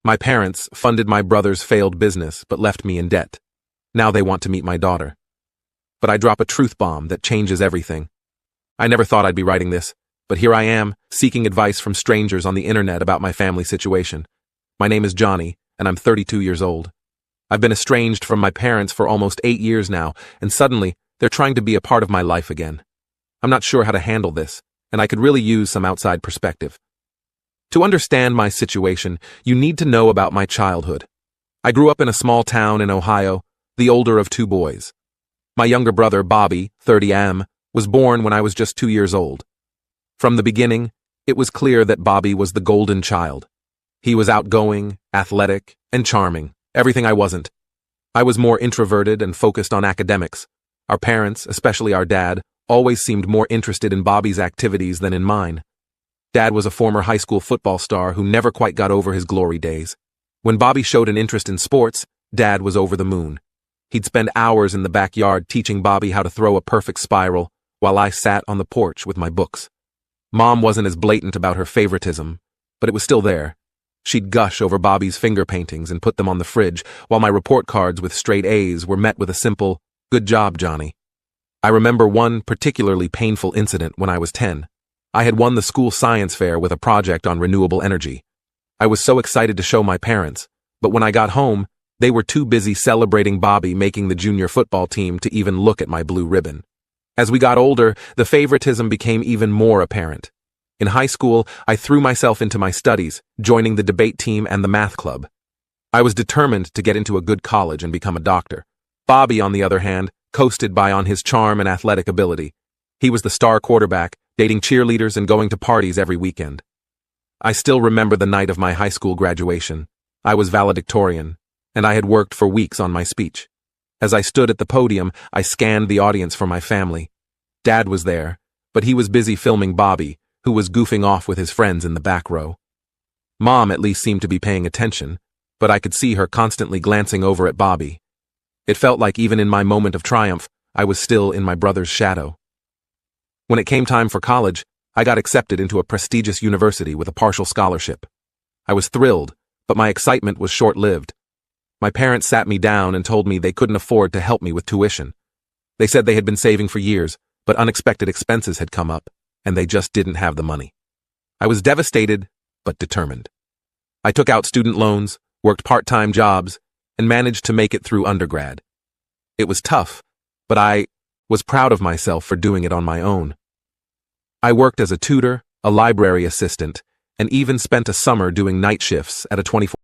My parents funded my brother's failed business but left me in debt. Now they want to meet my daughter. But I drop a truth bomb that changes everything. I never thought I'd be writing this, but here I am, seeking advice from strangers on the internet about my family situation. My name is Johnny, and I'm 32 years old. I've been estranged from my parents for almost 8 years now, and suddenly, they're trying to be a part of my life again. I'm not sure how to handle this, and I could really use some outside perspective. To understand my situation, you need to know about my childhood. I grew up in a small town in Ohio, the older of 2 boys. My younger brother, Bobby, 30M, was born when I was just 2 years old. From the beginning, it was clear that Bobby was the golden child. He was outgoing, athletic, and charming, everything I wasn't. I was more introverted and focused on academics. Our parents, especially our dad, always seemed more interested in Bobby's activities than in mine. Dad was a former high school football star who never quite got over his glory days. When Bobby showed an interest in sports, Dad was over the moon. He'd spend hours in the backyard teaching Bobby how to throw a perfect spiral, while I sat on the porch with my books. Mom wasn't as blatant about her favoritism, but it was still there. She'd gush over Bobby's finger paintings and put them on the fridge, while my report cards with straight A's were met with a simple, "Good job, Johnny." I remember one particularly painful incident when I was 10. I had won the school science fair with a project on renewable energy. I was so excited to show my parents, but when I got home, they were too busy celebrating Bobby making the junior football team to even look at my blue ribbon. As we got older, the favoritism became even more apparent. In high school, I threw myself into my studies, joining the debate team and the math club. I was determined to get into a good college and become a doctor. Bobby, on the other hand, coasted by on his charm and athletic ability. He was the star quarterback, dating cheerleaders and going to parties every weekend. I still remember the night of my high school graduation. I was valedictorian, and I had worked for weeks on my speech. As I stood at the podium, I scanned the audience for my family. Dad was there, but he was busy filming Bobby, who was goofing off with his friends in the back row. Mom at least seemed to be paying attention, but I could see her constantly glancing over at Bobby. It felt like even in my moment of triumph, I was still in my brother's shadow. When it came time for college, I got accepted into a prestigious university with a partial scholarship. I was thrilled, but my excitement was short-lived. My parents sat me down and told me they couldn't afford to help me with tuition. They said they had been saving for years, but unexpected expenses had come up, and they just didn't have the money. I was devastated, but determined. I took out student loans, worked part-time jobs, and managed to make it through undergrad. It was tough, but I was proud of myself for doing it on my own. I worked as a tutor, a library assistant, and even spent a summer doing night shifts at a 24